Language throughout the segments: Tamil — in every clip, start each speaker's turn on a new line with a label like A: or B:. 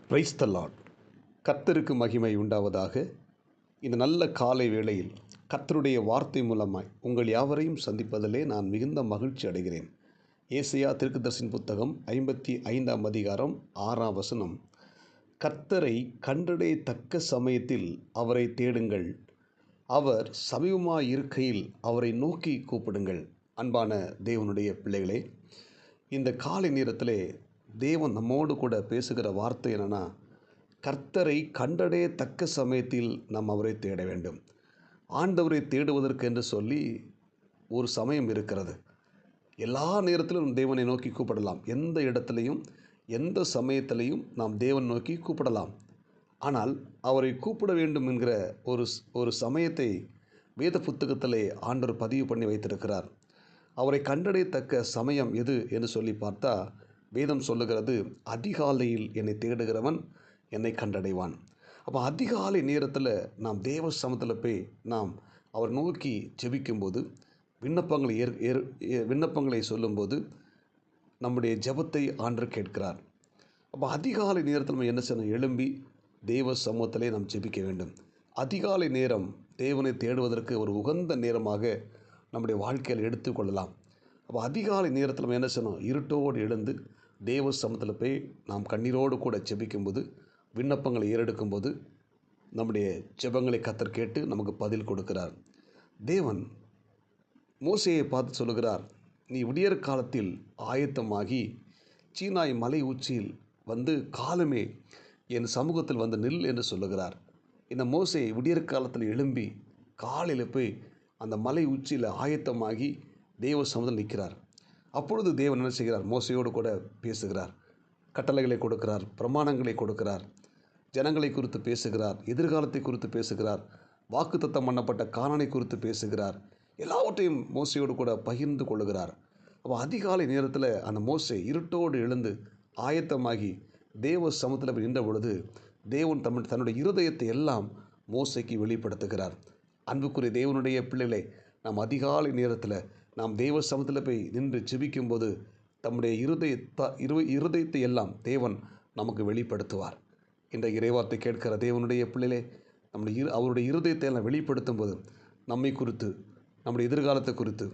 A: Praise the Lord. கர்த்தருக்கு மகிமை உண்டாவதாக. இந்த நல்ல காலை வேளையில் கர்த்தருடைய வார்த்தை மூலமாய் உங்கள் யாவரையும் சந்திப்பதிலே நான் மிகுந்த மகிழ்ச்சி அடைகிறேன். ஏசாயா தீர்க்கதரிசியின் புத்தகம் 55ஆம் அதிகாரம் 6ஆம் வசனம். கர்த்தரை கண்டடையத்தக்க சமயத்தில் அவரை தேடுங்கள், அவர் சமீபமாய் இருக்கையில் அவரை நோக்கி கூப்பிடுங்கள். அன்பான தேவனுடைய பிள்ளைகளே, இந்த காலை நேரத்திலே தேவன் நம்மோடு கூட பேசுகிற வார்த்தை என்னென்னா, கர்த்தரை கண்டடையத்தக்க சமயத்தில் நாம் அவரை தேட வேண்டும். ஆண்டவரை தேடுவதற்கு என்று சொல்லி ஒரு சமயம் இருக்கிறது. எல்லா நேரத்திலும் தேவனை நோக்கி கூப்பிடலாம். எந்த இடத்துலையும் எந்த சமயத்திலையும் நாம் தேவன் நோக்கி கூப்பிடலாம். ஆனால் அவரை கூப்பிட வேண்டும் என்கிற ஒரு சமயத்தை வேத புத்தகத்திலே ஆண்டவர் பதிவு பண்ணி வைத்திருக்கிறார். அவரை கண்டடையத்தக்க சமயம் எது என்று சொல்லி பார்த்தா, வேதம் சொல்லுகிறது, அதிகாலையில் என்னை தேடுகிறவன் என்னை கண்டடைவான். அப்போ அதிகாலை நேரத்தில் நாம் தேவ சமூகத்தில் போய் நாம் அவர் நோக்கி ஜெபிக்கும்போது, விண்ணப்பங்களை சொல்லும்போது நம்முடைய ஜெபத்தை ஆண்டவர் கேட்கிறார். அப்போ அதிகாலை நேரத்தில் நம்ம என்ன செய்யணும்? எழும்பி தேவ சமூகத்திலே நாம் ஜெபிக்க வேண்டும். அதிகாலை நேரம் தேவனை தேடுவதற்கு ஒரு உகந்த நேரமாக நம்முடைய வாழ்க்கையில் எடுத்துக்கொள்ளலாம். அப்போ அதிகாலை நேரத்தில் நம்ம என்ன செய்யணும்? இருட்டோடு எழுந்து தேவ சமூகத்தில் போய் நாம் கண்ணீரோடு கூட ஜெபிக்கும்போது, விண்ணப்பங்களை ஏறெடுக்கும்போது நம்முடைய ஜெபங்களை கர்த்தர் கேட்டு நமக்கு பதில் கொடுக்கிறார். தேவன் மோசேயை பார்த்து சொல்லுகிறார், நீ விடியற் காலத்தில் ஆயத்தமாகி சீனாய் மலை உச்சியில் வந்து காலமே என் சமூகத்தில் வந்து நில் என்று சொல்லுகிறார். இந்த மோசே விடியற் காலத்தில் எழும்பி காலையில் போய் அந்த மலை உச்சியில் ஆயத்தமாகி தேவ சமூகத்தில் நிற்கிறார். அப்பொழுது தேவன் என்ன செய்கிறார்? மோசையோடு கூட பேசுகிறார், கட்டளைகளை கொடுக்கிறார், பிரமாணங்களை கொடுக்கிறார், ஜனங்களை குறித்து பேசுகிறார், எதிர்காலத்தை குறித்து பேசுகிறார், வாக்குத்தத்தம் பண்ணப்பட்ட கானானை குறித்து பேசுகிறார். எல்லாவற்றையும் மோசையோடு கூட பகிர்ந்து கொள்ளுகிறார். அப்போ அதிகாலை நேரத்தில் அந்த மோசே இருட்டோடு எழுந்து ஆயத்தமாகி தேவ சமூகத்தில் நின்ற பொழுது தேவன் தன்னுடைய இருதயத்தை எல்லாம் மோசைக்கு வெளிப்படுத்துகிறார். அன்புக்குரிய தேவனுடைய பிள்ளைகளை, நாம் அதிகாலை நேரத்தில் நாம் தேவ சமூகத்தில் போய் நின்று ஜெபிக்கும்போது தம்முடைய இருதயத்தை எல்லாம் தேவன் நமக்கு வெளிப்படுத்துவார். இந்த இறைவார்த்தை கேட்கிற தேவனுடைய பிள்ளைகளே, அவருடைய இருதயத்தை எல்லாம் வெளிப்படுத்தும் போது நம்மை குறித்து, நம்முடைய எதிர்காலத்தை குறித்து,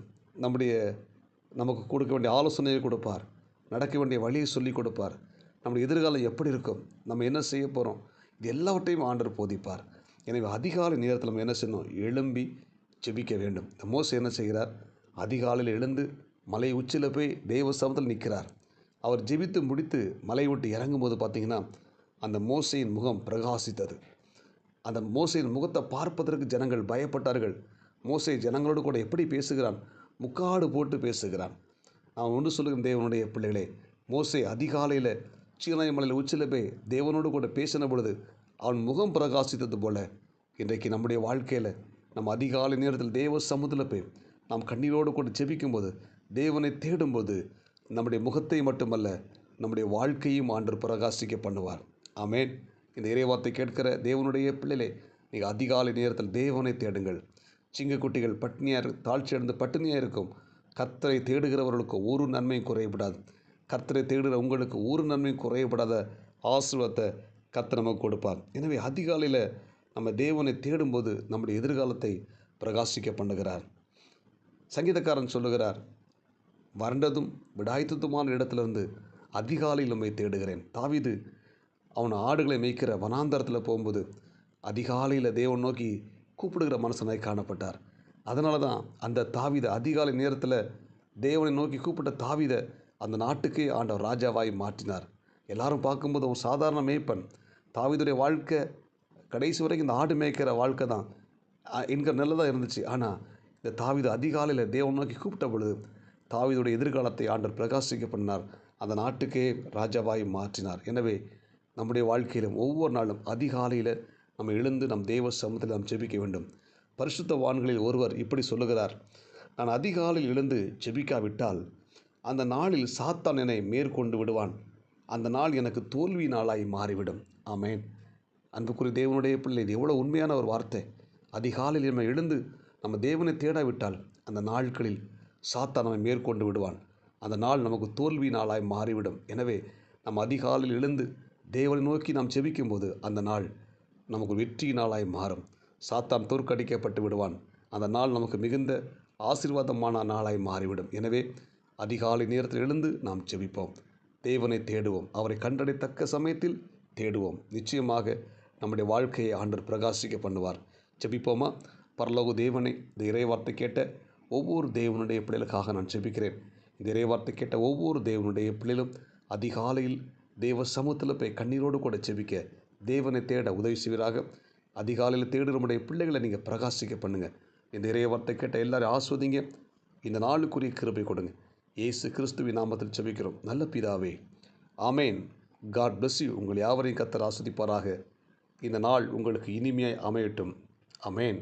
A: நமக்கு கொடுக்க வேண்டிய ஆலோசனையை கொடுப்பார், நடக்க வேண்டிய வழியை சொல்லி கொடுப்பார். நம்முடைய எதிர்காலம் எப்படி இருக்கும், நம்ம என்ன செய்ய போகிறோம், இது எல்லாவற்றையும் ஆண்டவர் போதிப்பார். எனவே அதிகாலை நேரத்தில் நம்ம என்ன செய்யணும்? எழும்பி ஜெபிக்க வேண்டும். இந்த மோசே என்ன செய்கிறார்? அதிகாலையில் எழுந்து மலை உச்சியில் போய் தேவ சமூகத்தில் நிற்கிறார். அவர் ஜெபித்து முடித்து மலை விட்டு இறங்கும்போது பார்த்திங்கன்னா, அந்த மோசையின் முகம் பிரகாசித்தது. அந்த மோசையின் முகத்தை பார்ப்பதற்கு ஜனங்கள் பயப்பட்டார்கள். மோசே ஜனங்களோடு கூட எப்படி பேசுகிறான்? முக்காடு போட்டு பேசுகிறான். நான் ஒன்று சொல்லுகிறேன் தேவனுடைய பிள்ளைகளே, மோசே அதிகாலையில் சீனாய் மலையில் உச்சியில் போய் தேவனோடு கூட பேசின பொழுது அவன் முகம் பிரகாசித்தது போல, இன்றைக்கு நம்முடைய வாழ்க்கையில் நம்ம அதிகாலை நேரத்தில் தேவ சமூகத்தில் போய் நாம் கண்ணீரோடு கூட ஜெபிக்கும்போது, தேவனை தேடும்போது நம்முடைய முகத்தை மட்டுமல்ல நம்முடைய வாழ்க்கையும் ஆண்டவர் பிரகாசிக்க பண்ணுவார். ஆமென். இந்த இறைவார்த்தை கேட்கிற தேவனுடைய பிள்ளைகளே, நீங்கள் அதிகாலை நேரத்தில் தேவனை தேடுங்கள். சிங்கக்குட்டிகள் தாழ்ச்சியடைந்து பட்டினியாக இருக்கும். கர்த்தரை தேடுகிறவர்களுக்கு ஒரு நன்மையும் குறையப்படாது. கர்த்தரை தேடுகிற உங்களுக்கு ஒரு நன்மையும் குறையப்படாத ஆசீர்வாதத்தை கர்த்தர் நமக்கு கொடுப்பார். எனவே அதிகாலையில் நம்ம தேவனை தேடும்போது நம்முடைய எதிர்காலத்தை பிரகாசிக்க பண்ணுகிறார். சங்கீதக்காரன் சொல்லுகிறார், வறண்டதும் விடாய்த்ததுமான இடத்திலிருந்து அதிகாலையில் நம்மை தேடுகிறேன். தாவீது அவன் ஆடுகளை மேய்க்கிற வனாந்தரத்தில் போகும்போது அதிகாலையில் தேவன் நோக்கி கூப்பிடுகிற மனுஷனாய் காணப்பட்டார். அதனால தான் அந்த தாவீதை அதிகாலை நேரத்தில் தேவனை நோக்கி கூப்பிட்ட தாவீதை அந்த நாட்டுக்கே ஆண்டவர் ராஜாவாய் மாற்றினார். எல்லாரும் பார்க்கும்போது அவன் சாதாரண மேய்ப்பன். தாவீதுடைய வாழ்க்கை கடைசி வரைக்கும் இந்த ஆடு மேய்க்கிற வாழ்க்கை தான் என்கிற நிலை தான் இருந்துச்சு. ஆனால் இந்த தாவீது அதிகாலையில் தேவன் நோக்கி கூப்பிட்ட பொழுது தாவீதுடைய எதிர்காலத்தை ஆண்டவர் பிரகாசிக்க பண்ணார். அந்த நாட்டுக்கே ராஜாவாய் மாற்றினார். எனவே நம்முடைய வாழ்க்கையிலும் ஒவ்வொரு நாளும் அதிகாலையில் நம்ம எழுந்து நம் தேவ சமூகத்தில் நாம் ஜெபிக்க வேண்டும். பரிசுத்தவான்களில் ஒருவர் இப்படி சொல்லுகிறார், நான் அதிகாலையில் எழுந்து ஜெபிக்காவிட்டால் அந்த நாளில் சாத்தான் என்னை மேற்கொண்டு விடுவான். அந்த நாள் எனக்கு தோல்வி நாளாய் மாறிவிடும். ஆமென். அன்புக்குரிய தேவனுடைய பிள்ளை, இது எவ்வளோ உண்மையான ஒரு வார்த்தை. அதிகாலையில் நம்ம எழுந்து நம்ம தேவனை தேடாவிட்டால் அந்த நாட்களில் சாத்தான் நம்மை மேற்கொண்டு விடுவான். அந்த நாள் நமக்கு தோல்வி நாளாய் மாறிவிடும். எனவே நம்ம அதிகாலையில் எழுந்து தேவனை நோக்கி நாம் ஜெபிக்கும்போது அந்த நாள் நமக்கு ஒரு வெற்றி நாளாய் மாறும். சாத்தான் தோற்கடிக்கப்பட்டு விடுவான். அந்த நாள் நமக்கு மிகுந்த ஆசீர்வாதமான நாளாய் மாறிவிடும். எனவே அதிகாலை நேரத்தில் எழுந்து நாம் ஜெபிப்போம். தேவனை தேடுவோம். அவரை கண்டடைத்தக்க சமயத்தில் தேடுவோம். நிச்சயமாக நம்முடைய வாழ்க்கையை ஆண்டவர் பிரகாசிக்க பண்ணுவார். ஜெபிப்போமா? பரலோக தேவனை, இந்த இறைவார்த்தை கேட்ட ஒவ்வொரு தேவனுடைய பிள்ளைகளுக்காக நான் ஜெபிக்கிறேன். இந்த இறைவார்த்தை கேட்ட ஒவ்வொரு தேவனுடைய பிள்ளைகளும் அதிகாலையில் தேவ சமூகத்தில் போய் கண்ணீரோடு கூட ஜெபிக்க தேவனை தேட உதவி செய்வீராக. அதிகாலையில் தேடு நம்முடைய பிள்ளைகளை நீங்கள் பிரகாசிக்க பண்ணுங்கள். இந்த இறைவார்த்தை கேட்ட எல்லாரும் ஆஸ்வதிங்க. இந்த நாளுக்குரிய கிருபை கொடுங்க. இயேசு கிறிஸ்துவின் நாமத்தில் ஜெபிக்கிறோம் நல்ல பிதாவே, ஆமேன். God bless you. உங்கள் யாவரையும் கர்த்தர் ஆஸ்வதிப்பாராக. இந்த நாள் உங்களுக்கு இனிமையாய் அமையட்டும். ஆமேன்.